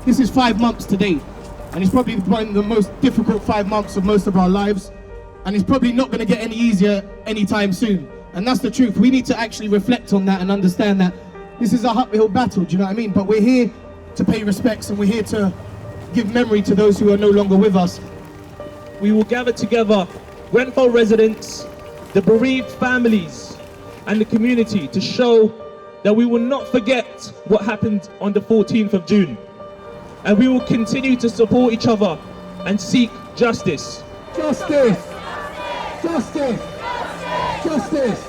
this is 5 months to date, and it's probably one of the most difficult 5 months of most of our lives, and it's probably not going to get any easier anytime soon. And that's the truth. We need to actually reflect on that and understand that this is a uphill battle, do you know what I mean? But we're here to pay respects, and we're here to give memory to those who are no longer with us. We will gather together Grenfell residents, the bereaved families, and the community to show that we will not forget what happened on the 14th of June. And we will continue to support each other and seek justice. Justice! Justice! Justice!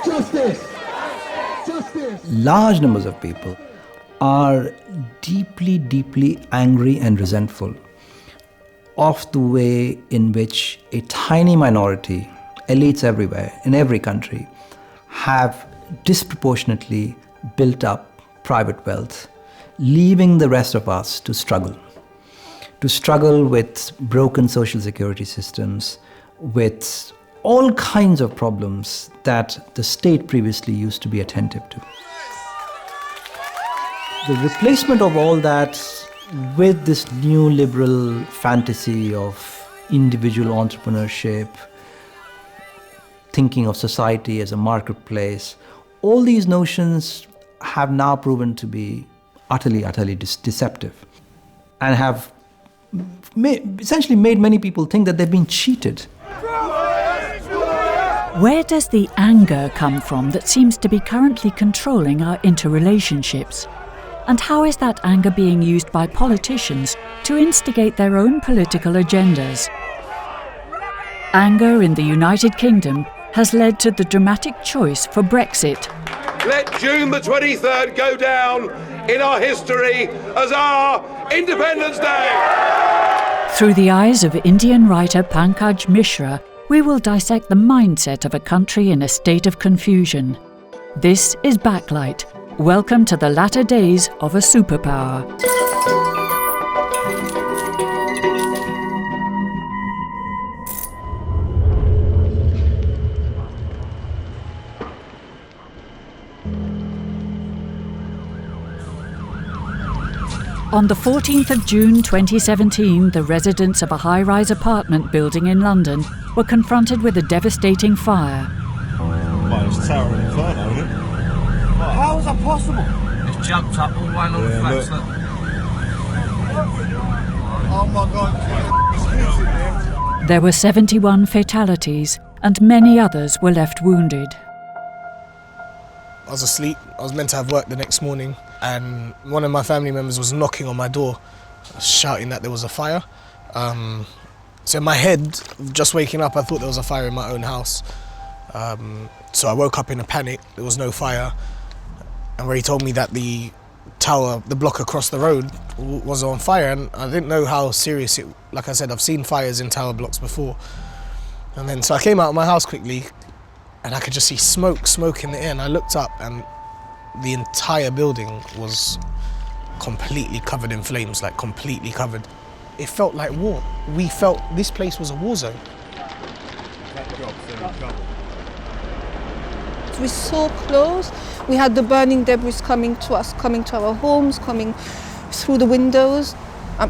Justice! Justice! Large numbers of people are deeply, deeply angry and resentful of the way in which a tiny minority, elites everywhere, in every country, have disproportionately built up private wealth, leaving the rest of us to struggle with broken social security systems, with all kinds of problems that the state previously used to be attentive to. The replacement of all that with this new liberal fantasy of individual entrepreneurship, thinking of society as a marketplace, all these notions have now proven to be utterly deceptive, and have essentially made many people think that they've been cheated. Where does the anger come from that seems to be currently controlling our interrelationships? And how is that anger being used by politicians to instigate their own political agendas? Anger in the United Kingdom has led to the dramatic choice for Brexit. Let June the 23rd go down in our history as our Independence Day. Through the eyes of Indian writer Pankaj Mishra, we will dissect the mindset of a country in a state of confusion. This is Backlight. Welcome to the latter days of a superpower. On the 14th of June 2017, the residents of a high-rise apartment building in London were confronted with a devastating fire. Well, it's a towering inferno, isn't it? How is that possible? It's jumped up all the way along the flats. Look. Oh my God. There were 71 fatalities, and many others were left wounded. I was asleep. I was meant to have work the next morning, and one of my family members was knocking on my door, shouting that there was a fire. So in my head, just waking up, I thought there was a fire in my own house. So I woke up in a panic. There was no fire. And where he told me that the tower, the block across the road, was on fire, and I didn't know how serious it. Like I said, I've seen fires in tower blocks before. And then so I came out of my house quickly, and I could just see smoke in the air. And I looked up, and the entire building was completely covered in flames, like completely covered. It felt like war. We felt this place was a war zone. We're so close. We had the burning debris coming to us, coming to our homes, coming through the windows.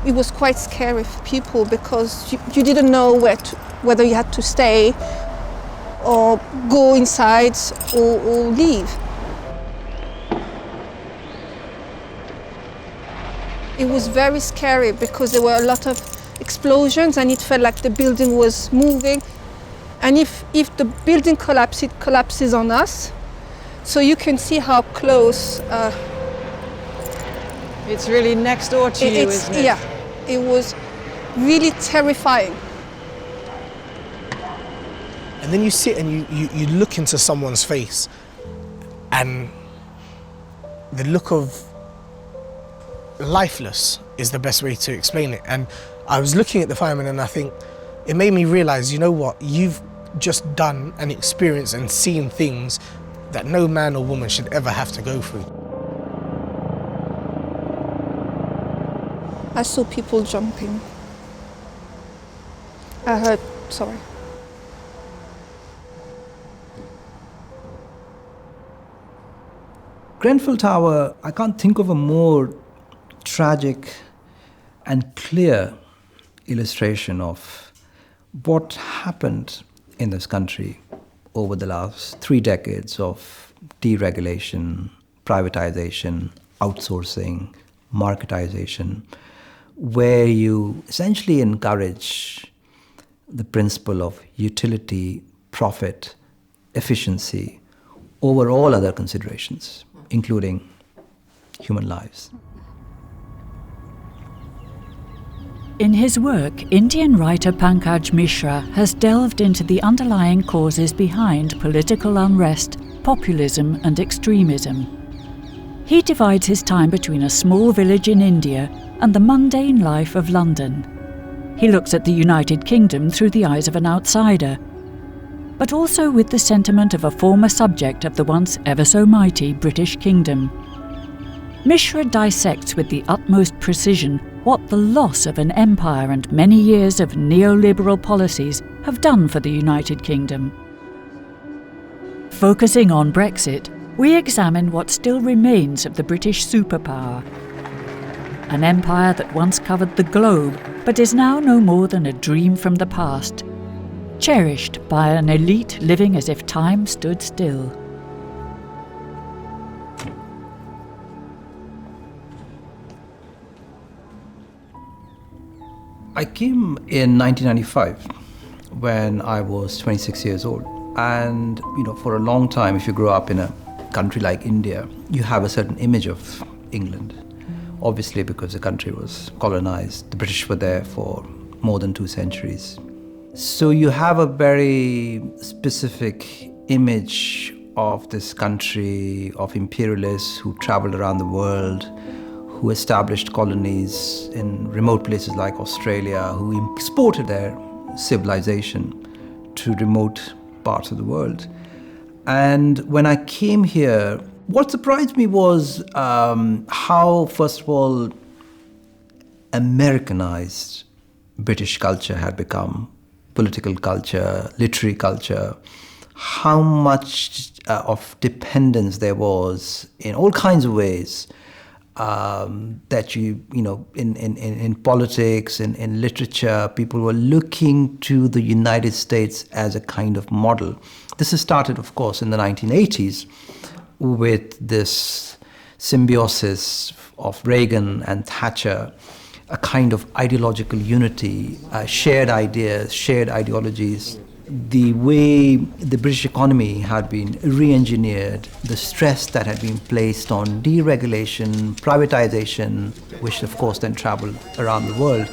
It was quite scary for people because you didn't know whether you had to stay or go inside or leave. It was very scary because there were a lot of explosions and it felt like the building was moving. And if the building collapses, it collapses on us. So you can see how close. It's really next door to you, isn't it? Yeah, it was really terrifying. And then you sit and you look into someone's face, and the look of lifeless is the best way to explain it. And I was looking at the fireman and I think it made me realize, you know what, you've just done and experienced and seen things that no man or woman should ever have to go through. I saw people jumping. I heard, sorry. Grenfell Tower, I can't think of a more tragic and clear illustration of what happened in this country over the last 3 decades of deregulation, privatization, outsourcing, marketization, where you essentially encourage the principle of utility, profit, efficiency over all other considerations, including human lives. In his work, Indian writer Pankaj Mishra has delved into the underlying causes behind political unrest, populism and extremism. He divides his time between a small village in India and the mundane life of London. He looks at the United Kingdom through the eyes of an outsider, but also with the sentiment of a former subject of the once ever so mighty British Kingdom. Mishra dissects with the utmost precision what the loss of an empire and many years of neoliberal policies have done for the United Kingdom. Focusing on Brexit, we examine what still remains of the British superpower. An empire that once covered the globe, but is now no more than a dream from the past, cherished by an elite living as if time stood still. I came in 1995 when I was 26 years old. And, for a long time, if you grow up in a country like India, you have a certain image of England. Obviously, because the country was colonized, the British were there for more than 2 centuries. So you have a very specific image of this country, of imperialists who traveled around the world, who established colonies in remote places like Australia, who exported their civilization to remote parts of the world. And when I came here, what surprised me was how, first of all, Americanized British culture had become, political culture, literary culture, how much of dependence there was in all kinds of ways that in politics, in literature, people were looking to the United States as a kind of model. This has started, of course, in the 1980s with this symbiosis of Reagan and Thatcher, a kind of ideological unity, shared ideas, shared ideologies. The way the British economy had been re-engineered, the stress that had been placed on deregulation, privatization, which of course then traveled around the world.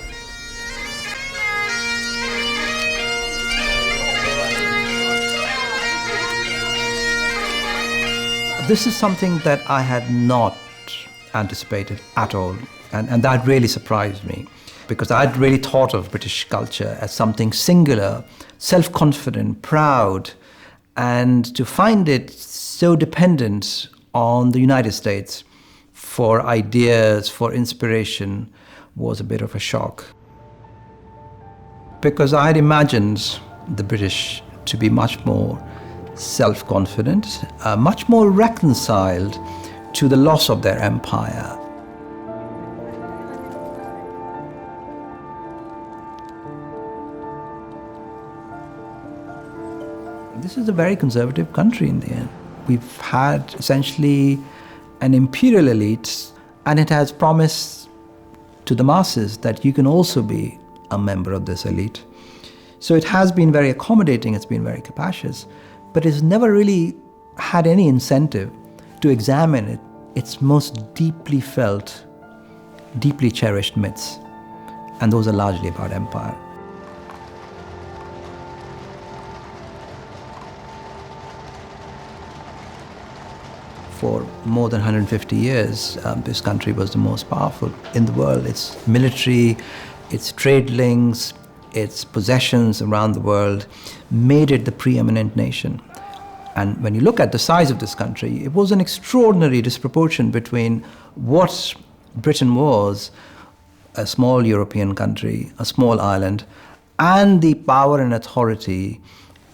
This is something that I had not anticipated at all, and that really surprised me, because I'd really thought of British culture as something singular, self-confident, proud, and to find it so dependent on the United States for ideas, for inspiration, was a bit of a shock. Because I had imagined the British to be much more self-confident, much more reconciled to the loss of their empire. This is a very conservative country in the end. We've had essentially an imperial elite, and it has promised to the masses that you can also be a member of this elite. So it has been very accommodating, it's been very capacious, but it's never really had any incentive to examine its most deeply felt, deeply cherished myths. And those are largely about empire. For more than 150 years, this country was the most powerful in the world. Its military, its trade links, its possessions around the world made it the preeminent nation. And when you look at the size of this country, it was an extraordinary disproportion between what Britain was, a small European country, a small island, and the power and authority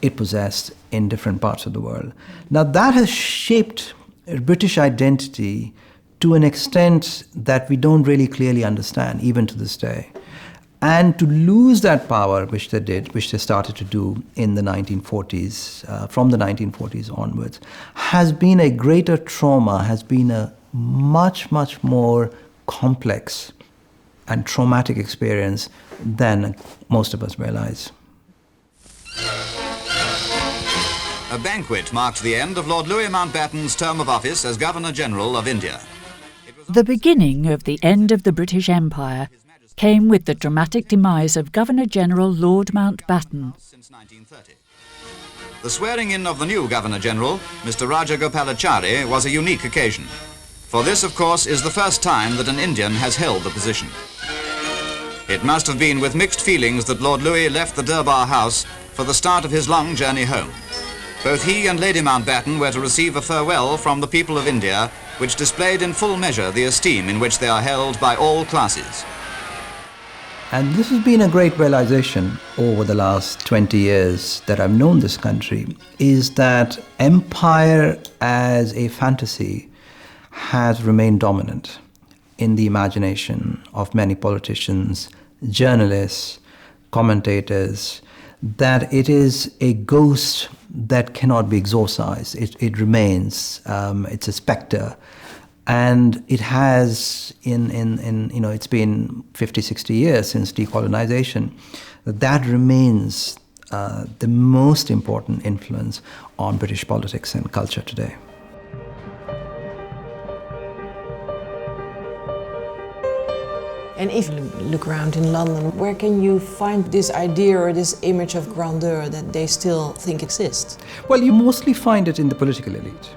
it possessed in different parts of the world. Now that has shaped British identity to an extent that we don't really clearly understand, even to this day. And to lose that power, which they did, which they started to do in the 1940s, from the 1940s onwards, has been a greater trauma, has been a much, much more complex and traumatic experience than most of us realize. A banquet marked the end of Lord Louis Mountbatten's term of office as Governor-General of India. The beginning of the end of the British Empire came with the dramatic demise of Governor-General Lord Mountbatten. The swearing-in of the new Governor-General, Mr. Rajagopalachari, was a unique occasion. For this, of course, is the first time that an Indian has held the position. It must have been with mixed feelings that Lord Louis left the Durbar House for the start of his long journey home. Both he and Lady Mountbatten were to receive a farewell from the people of India, which displayed in full measure the esteem in which they are held by all classes. And this has been a great realization over the last 20 years that I've known this country, is that empire as a fantasy has remained dominant in the imagination of many politicians, journalists, commentators, that it is a ghost that cannot be exorcised. It remains, it's a specter. And it has, it's been 50, 60 years since decolonization. That remains the most important influence on British politics and culture today. And if you look around in London, where can you find this idea or this image of grandeur that they still think exists? Well, you mostly find it in the political elite,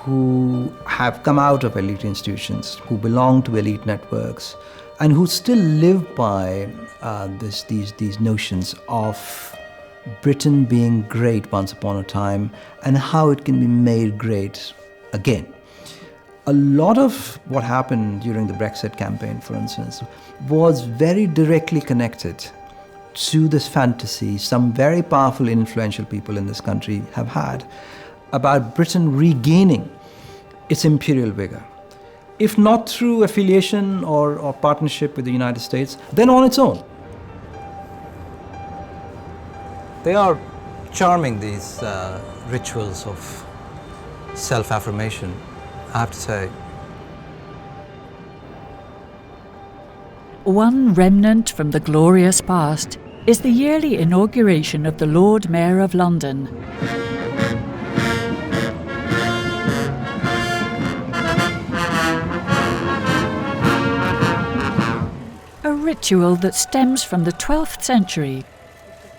who have come out of elite institutions, who belong to elite networks, and who still live by these notions of Britain being great once upon a time and how it can be made great again. A lot of what happened during the Brexit campaign, for instance, was very directly connected to this fantasy some very powerful, influential people in this country have had about Britain regaining its imperial vigor. If not through affiliation or partnership with the United States, then on its own. They are charming, these rituals of self-affirmation, I have to say. One remnant from the glorious past is the yearly inauguration of the Lord Mayor of London. A ritual that stems from the 12th century.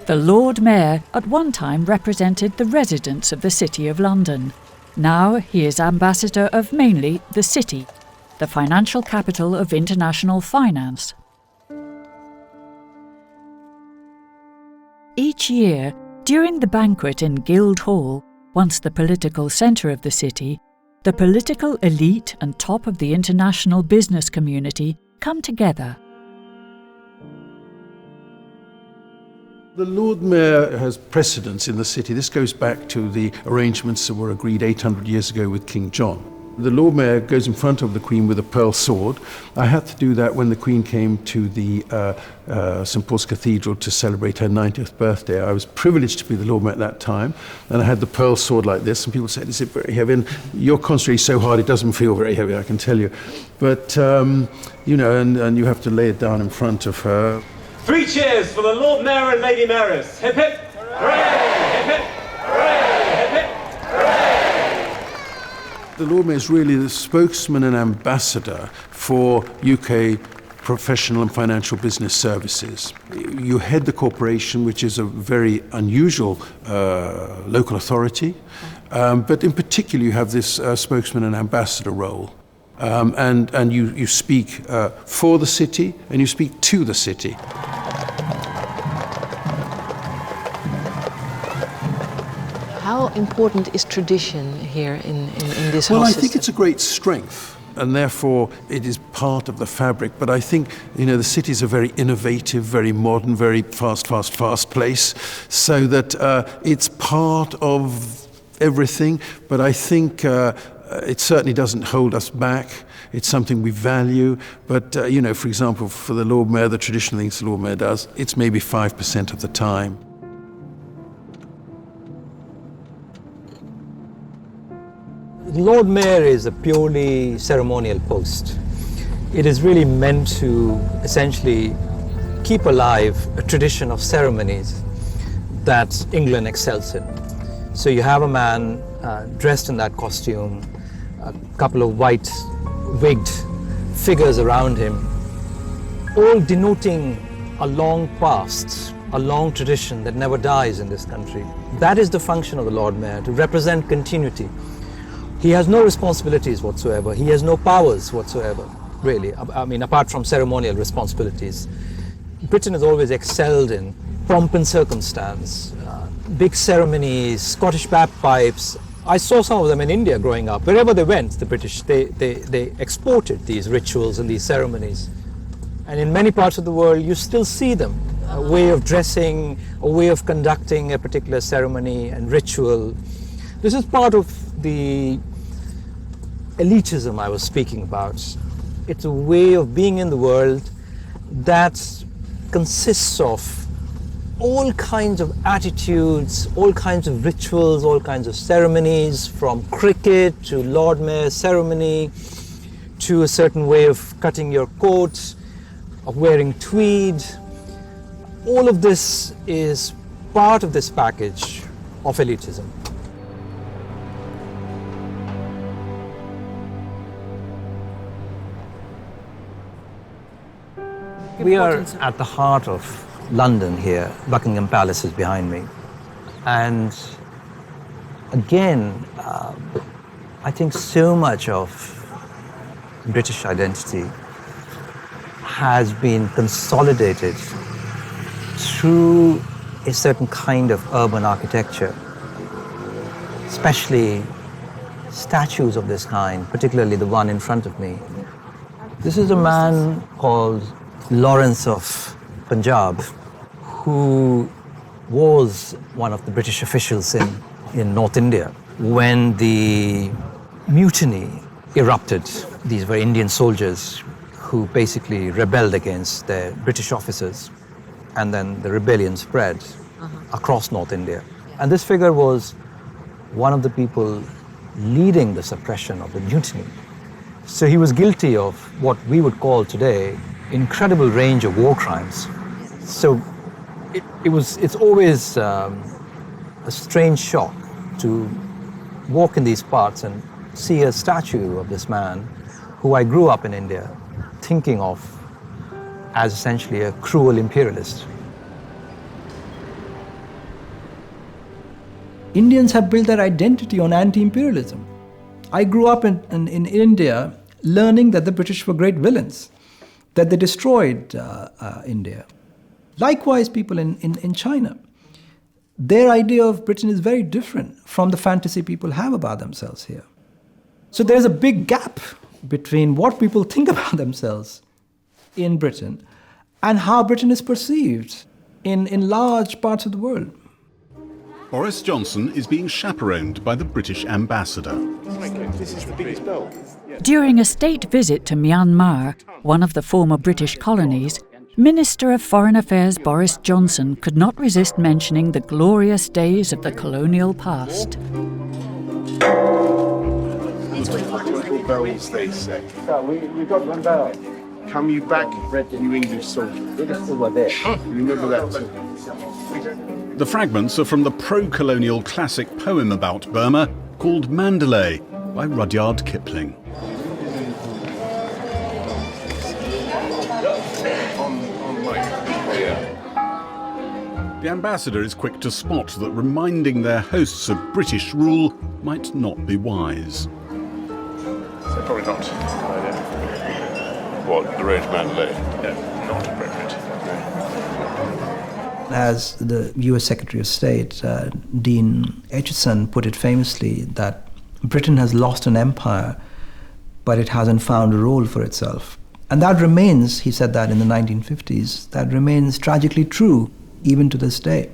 The Lord Mayor at one time represented the residents of the City of London. Now he is ambassador of mainly the City, the financial capital of international finance. Each year, during the banquet in Guildhall, once the political centre of the city, the political elite and top of the international business community come together. The Lord Mayor has precedence in the city. This goes back to the arrangements that were agreed 800 years ago with King John. The Lord Mayor goes in front of the Queen with a pearl sword. I had to do that when the Queen came to the St Paul's Cathedral to celebrate her 90th birthday. I was privileged to be the Lord Mayor at that time, and I had the pearl sword like this, and people said, "Is it very heavy?" And you're concentrating so hard, it doesn't feel very heavy, I can tell you. But, and you have to lay it down in front of her. 3 cheers for the Lord Mayor and Lady Mayoress. Hip hip! Hooray! Hip hip! Hooray! Hip hip! Hooray! The Lord Mayor is really the spokesman and ambassador for UK professional and financial business services. You head the corporation, which is a very unusual local authority, but in particular you have this spokesman and ambassador role. And you speak for the city and you speak to the city. How important is tradition here in this whole Well, I system? think it's a great strength, and therefore it is part of the fabric. But I think, the city is a very innovative, very modern, very fast place, so that it's part of everything. But I think It certainly doesn't hold us back. It's something we value. But, for example, for the Lord Mayor, the traditional things the Lord Mayor does, it's maybe 5% of the time. The Lord Mayor is a purely ceremonial post. It is really meant to essentially keep alive a tradition of ceremonies that England excels in. So you have a man dressed in that costume, a couple of white wigged figures around him, all denoting a long past, a long tradition that never dies in this country. That is the function of the Lord Mayor, to represent continuity. He has no responsibilities whatsoever. He has no powers whatsoever, really. I mean, apart from ceremonial responsibilities. Britain has always excelled in pomp and circumstance, big ceremonies, Scottish bagpipes. I saw some of them in India growing up. Wherever they went, the British, they exported these rituals and these ceremonies. And in many parts of the world, you still see them. A way of dressing, a way of conducting a particular ceremony and ritual. This is part of the elitism I was speaking about. It's a way of being in the world that consists of all kinds of attitudes, all kinds of rituals, all kinds of ceremonies, from cricket to Lord Mayor's ceremony, to a certain way of cutting your coat, of wearing tweed. All of this is part of this package of elitism. We are at the heart of London here. Buckingham Palace is behind me. And again, I think so much of British identity has been consolidated through a certain kind of urban architecture, especially statues of this kind, particularly the one in front of me. This is a man called Lawrence of Punjab, who was one of the British officials in North India. When the mutiny erupted, these were Indian soldiers who basically rebelled against their British officers, and then the rebellion spread across North India. And this figure was one of the people leading the suppression of the mutiny. So he was guilty of what we would call today incredible range of war crimes. So it's always a strange shock to walk in these parts and see a statue of this man who I grew up in India thinking of as essentially a cruel imperialist. Indians have built their identity on anti-imperialism. I grew up in India learning that the British were great villains, that they destroyed India. Likewise, people in China. Their idea of Britain is very different from the fantasy people have about themselves here. So there's a big gap between what people think about themselves in Britain and how Britain is perceived in large parts of the world. Boris Johnson is being chaperoned by the British ambassador. This is the biggest bell. During a state visit to Myanmar, one of the former British colonies, Minister of Foreign Affairs Boris Johnson could not resist mentioning the glorious days of the colonial past. Bells, they say. We got one bell. Come you back, you English soldier. You remember that too. The fragments are from the pro-colonial classic poem about Burma called Mandalay by Rudyard Kipling. The ambassador is quick to spot that reminding their hosts of British rule might not be wise. So probably not. What, the Rage Mandalay? Yeah, not appropriate. As the US Secretary of State, Dean Acheson, put it famously, that Britain has lost an empire, but it hasn't found a role for itself. And that remains, he said that in the 1950s, that remains tragically true even to this day.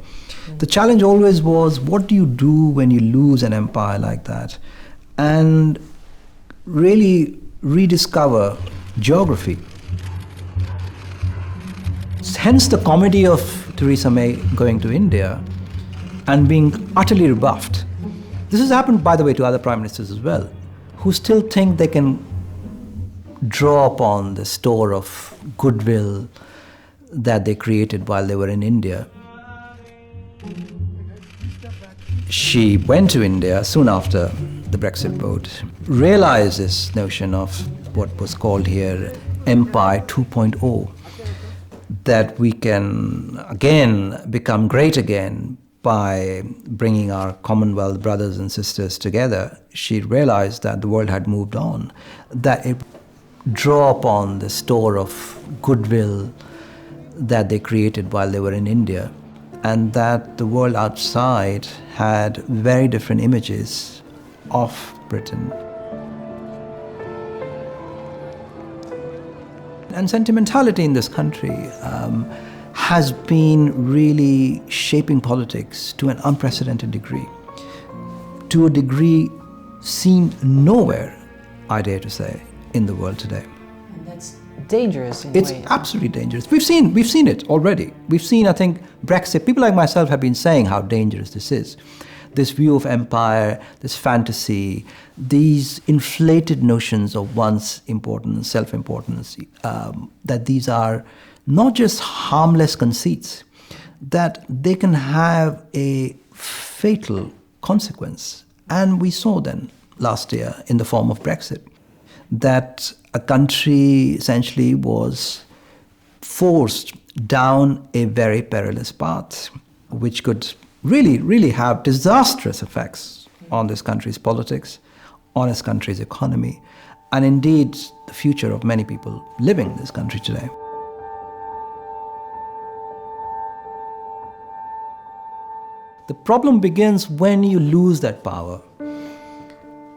The challenge always was, what do you do when you lose an empire like that? And really rediscover geography. Hence the comedy of Theresa May going to India and being utterly rebuffed. This has happened, by the way, to other prime ministers as well, who still think they can draw upon the store of goodwill that they created while they were in India. She went to India soon after the Brexit vote, realized this notion of what was called here Empire 2.0, that we can again become great again by bringing our Commonwealth brothers and sisters together. She realized that the world had moved on, that it draw upon the store of goodwill that they created while they were in India, and that the world outside had very different images of Britain. And sentimentality in this country has been really shaping politics to an unprecedented degree. To a degree seen nowhere, I dare to say, in the world today. And that's dangerous in a It's way. absolutely dangerous. We've seen it already. We've seen, I think, Brexit. People like myself have been saying how dangerous this is. This view of empire, this fantasy, these inflated notions of one's importance, self-importance, that these are not just harmless conceits, that they can have a fatal consequence. And we saw then last year in the form of Brexit, that a country essentially was forced down a very perilous path, which could really have disastrous effects on this country's politics, on this country's economy, and indeed the future of many people living in this country today. The problem begins when you lose that power,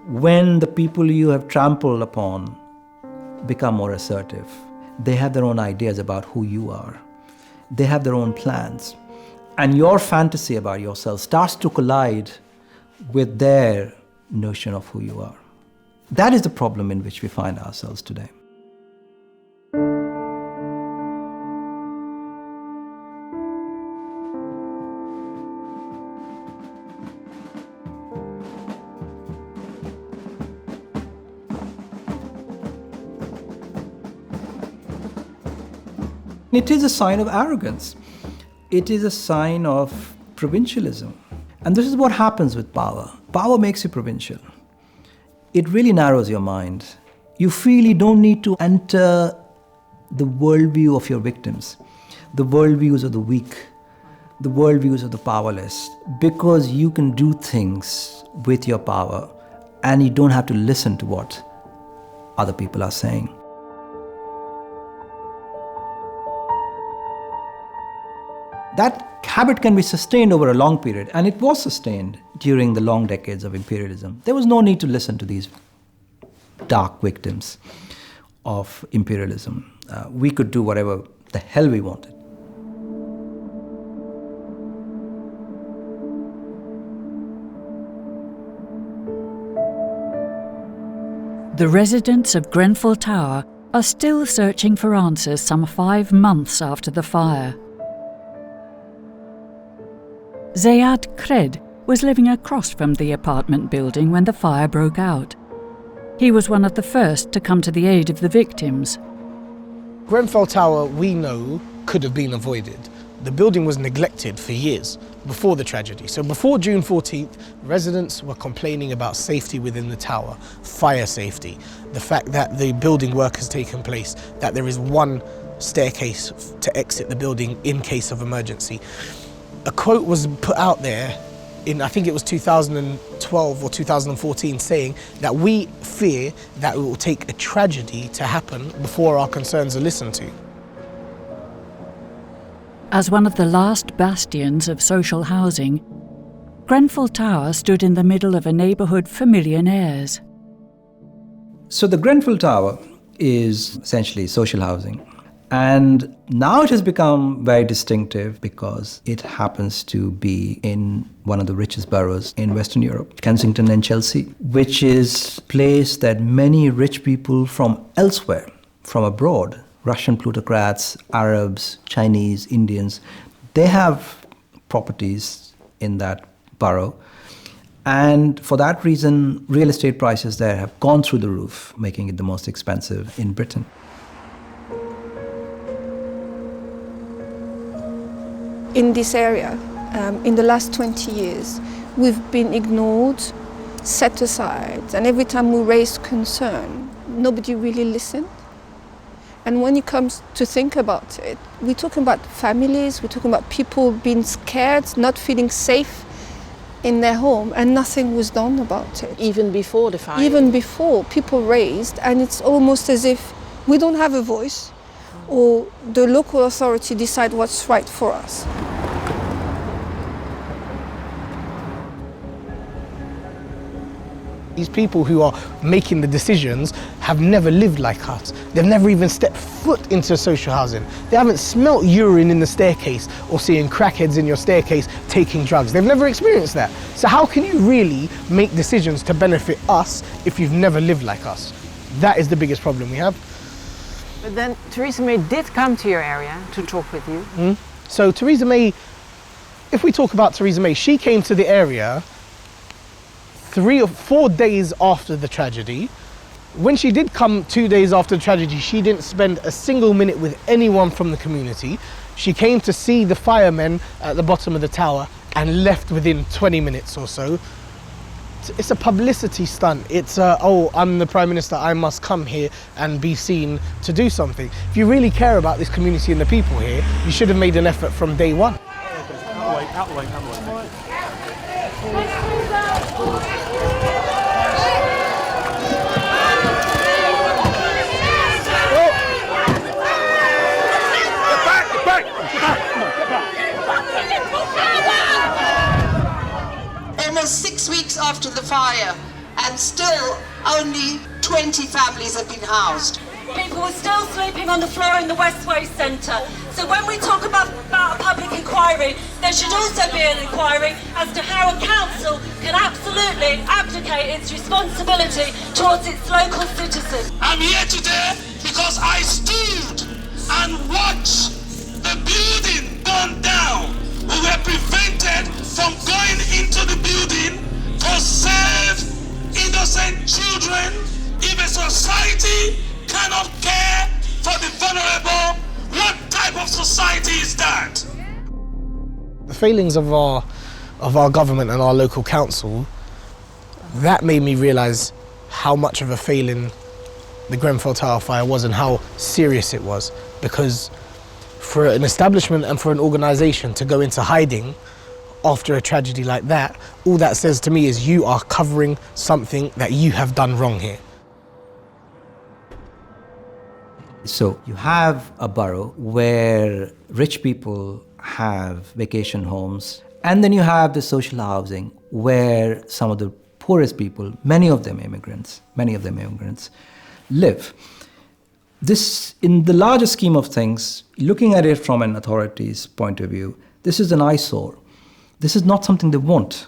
when the people you have trampled upon become more assertive. They have their own ideas about who you are. They have their own plans. And your fantasy about yourself starts to collide with their notion of who you are. That is the problem in which we find ourselves today. It is a sign of arrogance. It is a sign of provincialism. And this is what happens with power. Power makes you provincial. It really narrows your mind. You feel you don't need to enter the worldview of your victims, the worldviews of the weak, the worldviews of the powerless, because you can do things with your power and you don't have to listen to what other people are saying. That habit can be sustained over a long period, and it was sustained during the long decades of imperialism. There was no need to listen to these dark victims of imperialism. We could do whatever the hell we wanted. The residents of Grenfell Tower are still searching for answers some 5 months after the fire. Zayad Kred was living across from the apartment building when the fire broke out. He was one of the first to come to the aid of the victims. Grenfell Tower, we know, could have been avoided. The building was neglected for years before the tragedy. So before June 14th, residents were complaining about safety within the tower, fire safety, the fact that the building work has taken place, that there is one staircase to exit the building in case of emergency. A quote was put out there in, I think it was 2012 or 2014, saying that we fear that it will take a tragedy to happen before our concerns are listened to. As one of the last bastions of social housing, Grenfell Tower stood in the middle of a neighbourhood for millionaires. So the Grenfell Tower is essentially social housing. And now it has become very distinctive because it happens to be in one of the richest boroughs in Western Europe, Kensington and Chelsea, which is a place that many rich people from elsewhere, from abroad, Russian plutocrats, Arabs, Chinese, Indians, they have properties in that borough. And for that reason, real estate prices there have gone through the roof, making it the most expensive in Britain. In this area, in the last 20 years, we've been ignored, set aside, and every time we raised concern, nobody really listened. And when it comes to think about it, we're talking about families, we're talking about people being scared, not feeling safe in their home, and nothing was done about it. Even before the fire? Even before, people raised, and it's almost as if we don't have a voice, or the local authority decide what's right for us. These people who are making the decisions have never lived like us. They've never even stepped foot into social housing. They haven't smelt urine in the staircase or seeing crackheads in your staircase taking drugs. They've never experienced that. So how can you really make decisions to benefit us if you've never lived like us? That is the biggest problem we have. But then Theresa May did come to your area to talk with you. So Theresa May, if we talk about Theresa May, she came to the area 3 or 4 days after the tragedy. When she did come 2 days after the tragedy, she didn't spend a single minute with anyone from the community. She came to see the firemen at the bottom of the tower and left within 20 minutes or so. It's a publicity stunt. It's oh, I'm the Prime Minister, I must come here and be seen to do something. If you really care about this community and the people here, you should have made an effort from day one. Out the way. Almost 6 weeks after the fire, and still only 20 families have been housed. People are still sleeping on the floor in the Westway Centre. So when we talk about a public inquiry, there should also be an inquiry as to how a council can absolutely abdicate its responsibility towards its local citizens. I'm here today because I stood and watched the building burn down. We were prevented from going into the building to save innocent children. If a society cannot care for the vulnerable, what type of society is that? The failings of our government and our local council, that made me realise how much of a failing the Grenfell Tower fire was and how serious it was. Because for an establishment and for an organisation to go into hiding after a tragedy like that, all that says to me is you are covering something that you have done wrong here. So you have a borough where rich people have vacation homes, and then you have the social housing where some of the poorest people, many of them immigrants, live. This, in the larger scheme of things, looking at it from an authority's point of view, this is an eyesore. This is not something they want.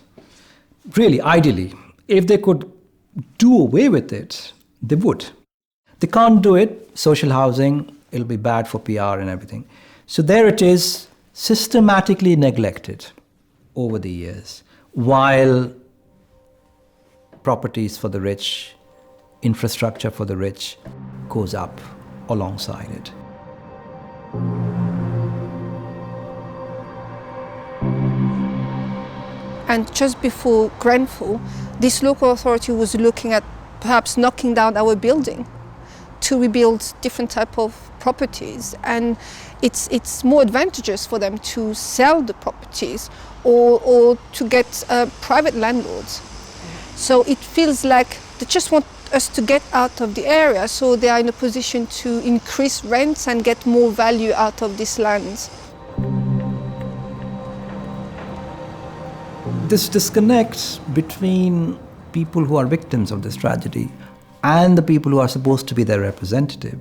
Really, ideally, if they could do away with it, they would. They can't do it. Social housing, it'll be bad for PR and everything. So there it is, systematically neglected over the years, while properties for the rich, infrastructure for the rich goes up alongside it. And just before Grenfell, this local authority was looking at perhaps knocking down our building to rebuild different type of properties, and it's more advantageous for them to sell the properties or to get private landlords. So it feels like they just want us to get out of the area, so they are in a position to increase rents and get more value out of these lands. This disconnect between people who are victims of this tragedy and the people who are supposed to be their representative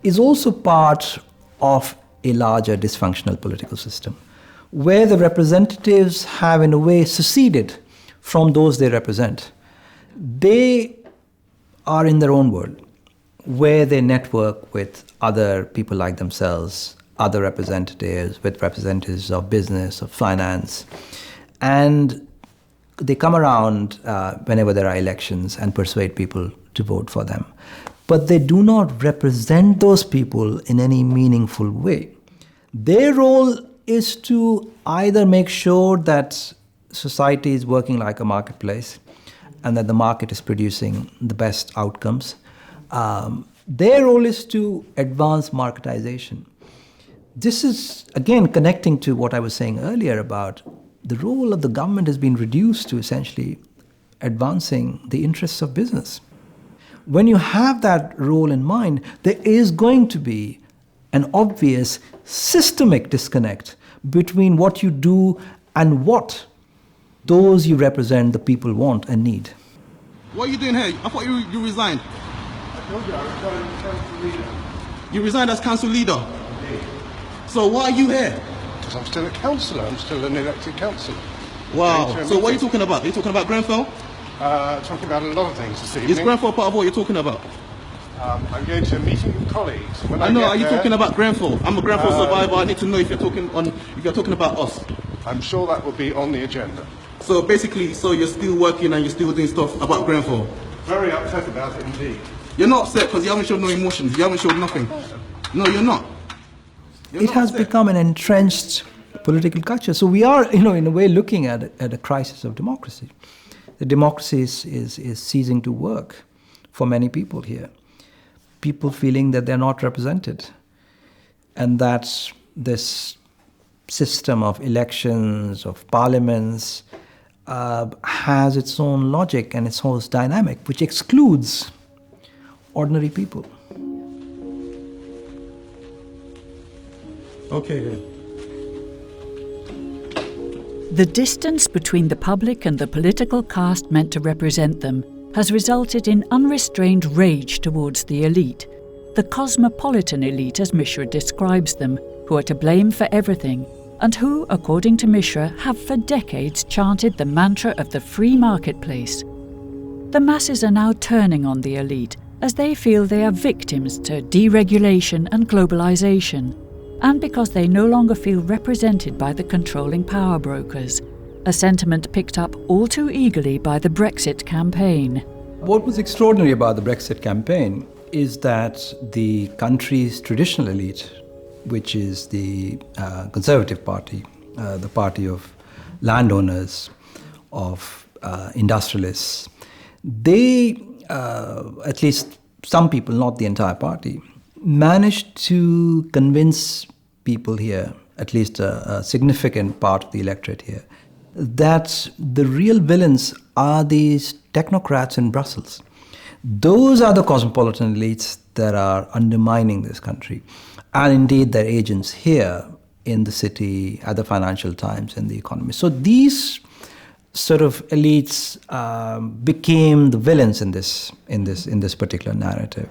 is also part of a larger dysfunctional political system, where the representatives have in a way seceded from those they represent. They are in their own world, where they network with other people like themselves, other representatives, with representatives of business, of finance, and they come around whenever there are elections and persuade people to vote for them. But they do not represent those people in any meaningful way. Their role is to either make sure that society is working like a marketplace and that the market is producing the best outcomes. Their role is to advance marketization. This is, again, connecting to what I was saying earlier about the role of the government has been reduced to essentially advancing the interests of business. When you have that role in mind, there is going to be an obvious systemic disconnect between what you do and what those you represent, the people, want and need. What are you doing here? I thought you resigned. I told you I resigned as council leader. You resigned as council leader? Indeed. So why are you here? Because I'm still a councillor. I'm still an elected councillor. Wow. So what are you talking about? Are you talking about Grenfell? Talking about a lot of things this evening. Is Grenfell part of what you're talking about? I'm going to a meeting with colleagues. When I know. Are you talking about Grenfell? I'm a Grenfell survivor. I need to know if you're talking about us. I'm sure that will be on the agenda. So basically, you're still working and you're still doing stuff about Grenfell? Very upset about it indeed. You're not upset because you haven't shown no emotions. You haven't shown nothing. No, you're not. It has become an entrenched political culture. So we are, in a way, looking at a crisis of democracy. The democracy is ceasing to work for many people here. People feeling that they're not represented, and that this system of elections, of parliaments, has its own logic and its own dynamic, which excludes ordinary people. Okay, then. The distance between the public and the political caste meant to represent them has resulted in unrestrained rage towards the elite, the cosmopolitan elite as Mishra describes them, who are to blame for everything, and who, according to Mishra, have for decades chanted the mantra of the free marketplace. The masses are now turning on the elite as they feel they are victims to deregulation and globalization, and because they no longer feel represented by the controlling power brokers, a sentiment picked up all too eagerly by the Brexit campaign. What was extraordinary about the Brexit campaign is that the country's traditional elite, which is the Conservative Party, the party of landowners, of industrialists, they, at least some people, not the entire party, managed to convince people here, at least a significant part of the electorate here, that the real villains are these technocrats in Brussels. Those are the cosmopolitan elites that are undermining this country, and indeed their agents here in the city, at the Financial Times, in the economy. So these sort of elites became the villains in this particular narrative.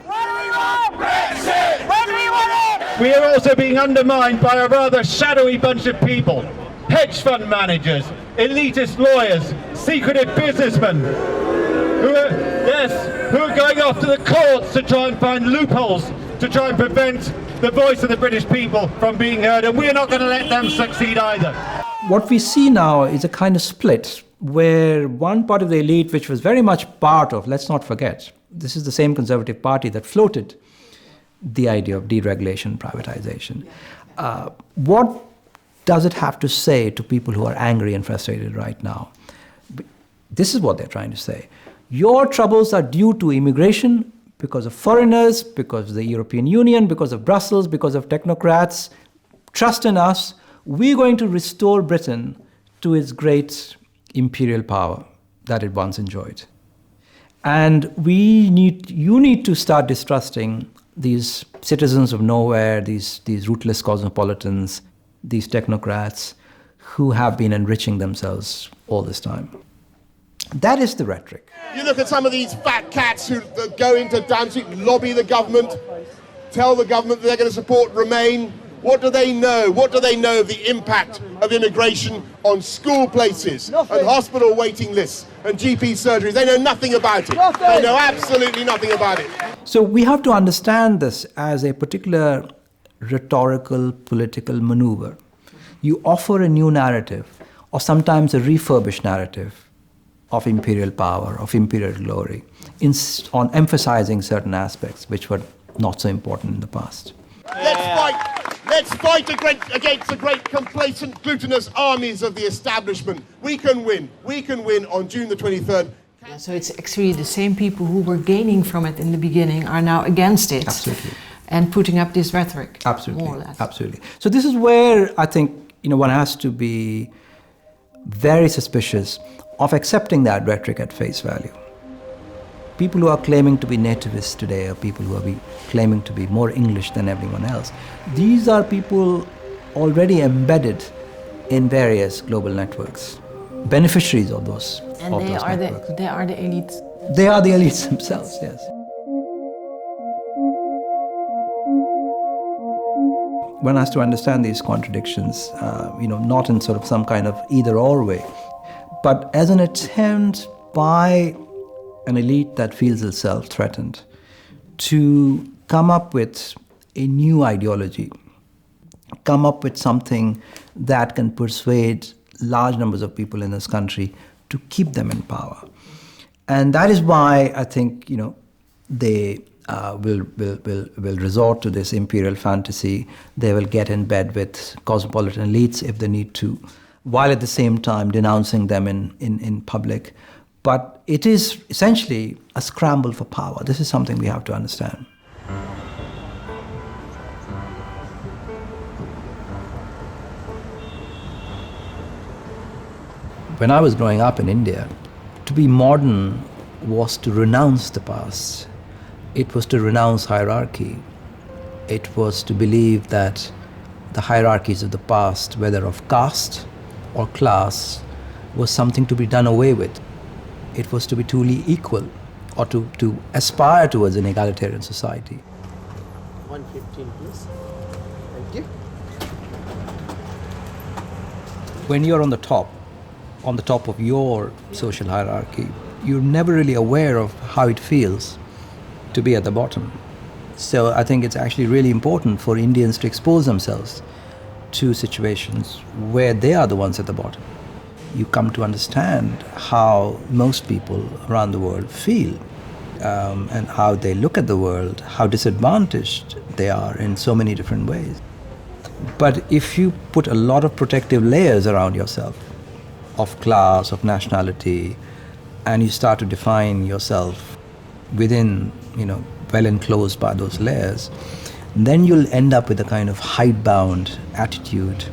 We are also being undermined by a rather shadowy bunch of people. Hedge fund managers, elitist lawyers, secretive businessmen, who are going off to the courts to try and find loopholes, to try and prevent the voice of the British people from being heard, and we're not going to let them succeed either. What we see now is a kind of split, where one part of the elite, which was very much part of, let's not forget, this is the same Conservative Party that floated the idea of deregulation, privatization. What does it have to say to people who are angry and frustrated right now? This is what they're trying to say. Your troubles are due to immigration, because of foreigners, because of the European Union, because of Brussels, because of technocrats. Trust in us. We're going to restore Britain to its great imperial power that it once enjoyed. And you need to start distrusting these citizens of nowhere, these rootless cosmopolitans, these technocrats who have been enriching themselves all this time. That is the rhetoric. You look at some of these fat cats who go into dancing, lobby the government tell the government that they're going to support Remain. What do they know? What do they know of the impact of immigration on school places and hospital waiting lists and GP surgeries? They know nothing about it. They know absolutely nothing about it. So we have to understand this as a particular rhetorical political maneuver. You offer a new narrative, or sometimes a refurbished narrative of imperial power, of imperial glory, on emphasizing certain aspects which were not so important in the past. Let's fight against the great complacent, glutinous armies of the establishment. We can win. We can win on June the 23rd. So it's actually the same people who were gaining from it in the beginning are now against it. Absolutely. And putting up this rhetoric. Absolutely. More or less. Absolutely. So this is where I think one has to be very suspicious of accepting that rhetoric at face value. People who are claiming to be nativists today, or people who are claiming to be more English than everyone else, these are people already embedded in various global networks, beneficiaries of those. And they are the elites. They are the elites themselves, yes. One has to understand these contradictions, not in sort of some kind of either-or way, but as an attempt by an elite that feels itself threatened to come up with a new ideology, come up with something that can persuade large numbers of people in this country to keep them in power. And that is why I think, they will resort to this imperial fantasy. They will get in bed with cosmopolitan elites if they need to, while at the same time denouncing them in public. But it is essentially a scramble for power. This is something we have to understand. When I was growing up in India, to be modern was to renounce the past. It was to renounce hierarchy. It was to believe that the hierarchies of the past, whether of caste or class, was something to be done away with. It was to be truly equal, or to aspire towards an egalitarian society. 115, please. Thank you. When you're on the top of your social hierarchy, you're never really aware of how it feels to be at the bottom. So I think it's actually really important for Indians to expose themselves to situations where they are the ones at the bottom. You come to understand how most people around the world feel, and how they look at the world, how disadvantaged they are in so many different ways. But if you put a lot of protective layers around yourself, of class, of nationality, and you start to define yourself within, well enclosed by those layers, then you'll end up with a kind of hidebound attitude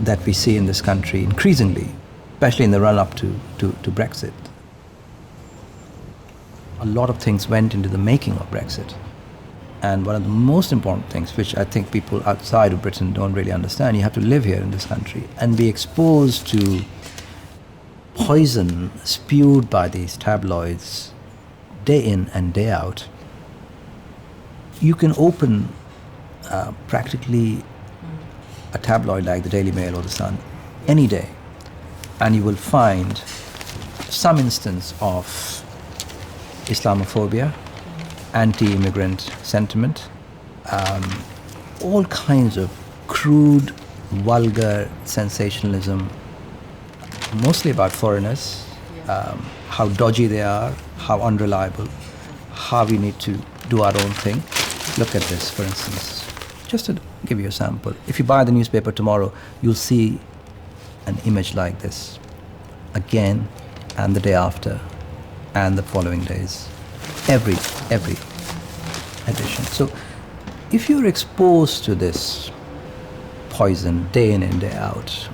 that we see in this country increasingly, especially in the run-up to Brexit. A lot of things went into the making of Brexit. And one of the most important things, which I think people outside of Britain don't really understand, you have to live here in this country and be exposed to poison spewed by these tabloids day in and day out. You can open practically a tabloid like the Daily Mail or the Sun any day, and you will find some instance of Islamophobia, anti-immigrant sentiment, all kinds of crude, vulgar sensationalism, mostly about foreigners, how dodgy they are, how unreliable, how we need to do our own thing. Look at this, for instance. Just to give you a sample. If you buy the newspaper tomorrow, you'll see an image like this again, and the day after, and the following days. Every edition. So if you're exposed to this poison day in and day out,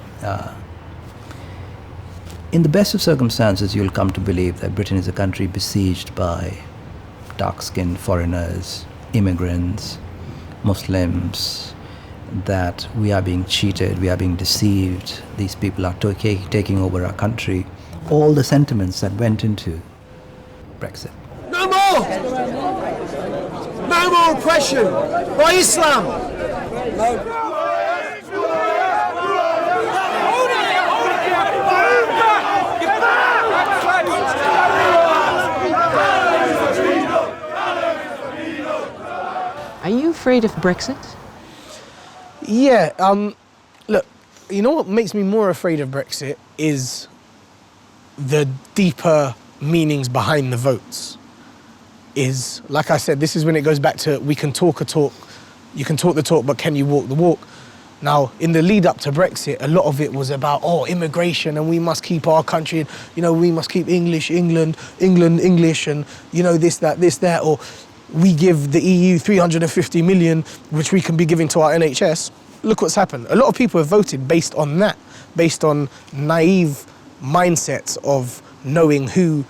in the best of circumstances, you'll come to believe that Britain is a country besieged by dark-skinned foreigners, immigrants, Muslims, that we are being cheated, we are being deceived, these people are taking over our country. All the sentiments that went into Brexit. No more! more! No more oppression by Islam! Are you afraid of Brexit? Yeah, look, you know what makes me more afraid of Brexit is the deeper meanings behind the votes. Is, like I said, this is when it goes back to we can talk a talk, you can talk the talk, but can you walk the walk? Now, in the lead up to Brexit, a lot of it was about, immigration, and we must keep our country, we must keep English, England, English, and, this, that, or we give the EU 350 million, which we can be giving to our NHS. Look what's happened. A lot of people have voted based on that, based on naive mindsets of knowing who,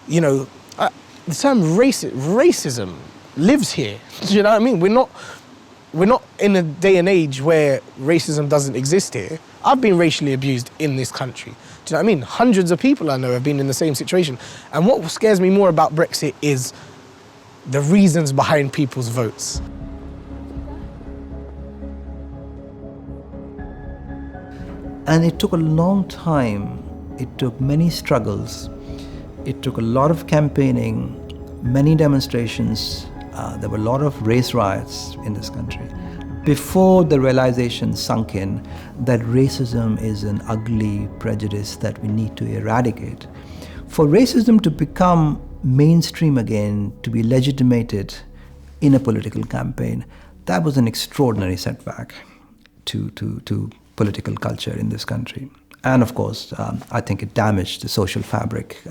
the term racism lives here. Do you know what I mean? We're not in a day and age where racism doesn't exist here. I've been racially abused in this country. Do you know what I mean? Hundreds of people I know have been in the same situation. And what scares me more about Brexit is the reasons behind people's votes. And it took a long time. It took many struggles. It took a lot of campaigning, many demonstrations. There were a lot of race riots in this country before the realization sunk in that racism is an ugly prejudice that we need to eradicate. For racism to become mainstream again, to be legitimated in a political campaign, that was an extraordinary setback to political culture in this country. And of course, I think it damaged the social fabric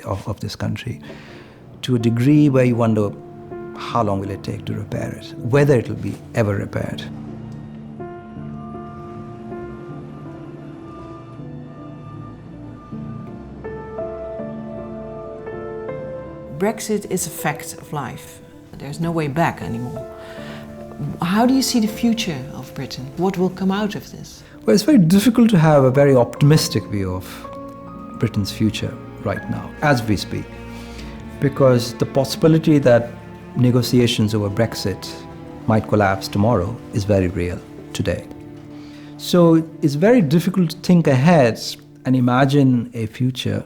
of this country to a degree where you wonder how long will it take to repair it, whether it will be ever repaired. Brexit is a fact of life. There's no way back anymore. How do you see the future of Britain? What will come out of this? Well, it's very difficult to have a very optimistic view of Britain's future right now, as we speak, because the possibility that negotiations over Brexit might collapse tomorrow is very real today. So it's very difficult to think ahead and imagine a future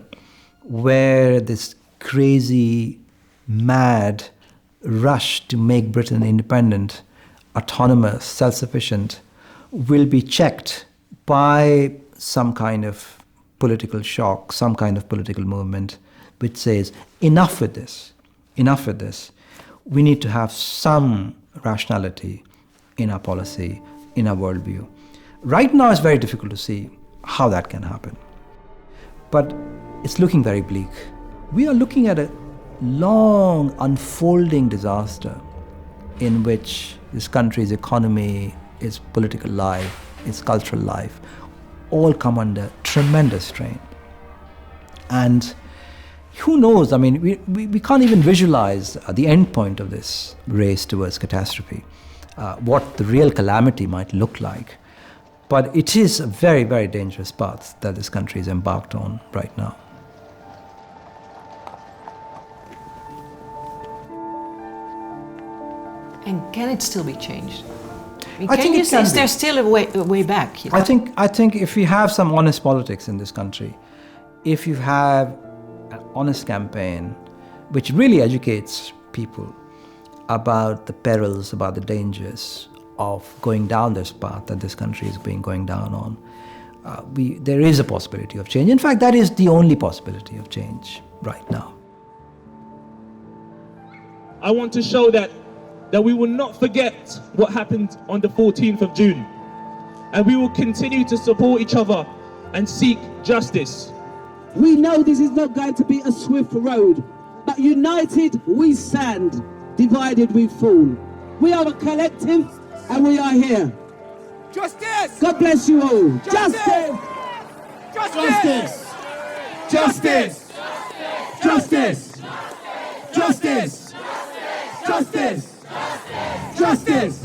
where this crazy, mad rush to make Britain independent, autonomous, self-sufficient will be checked by some kind of political shock, some kind of political movement which says, enough with this, enough with this. We need to have some rationality in our policy, in our worldview. Right now it's very difficult to see how that can happen. But it's looking very bleak. We are looking at a long unfolding disaster in which this country's economy, its political life, its cultural life, all come under tremendous strain. And who knows, I mean, we can't even visualize the end point of this race towards catastrophe, what the real calamity might look like. But it is a very, very dangerous path that this country is embarked on right now. And can it still be changed? I think it can is be. there still a way back? You know? I think if we have some honest politics in this country, if you have an honest campaign which really educates people about the perils, about the dangers of going down this path that this country is going down on, there is a possibility of change. In fact, that is the only possibility of change right now. I want to show that we will not forget what happened on the 14th of June. And we will continue to support each other and seek justice. We know this is not going to be a swift road, but united we stand, divided we fall. We are a collective and we are here. Justice! God bless you all. Justice! Justice! Justice! Justice! Justice! Justice! Justice!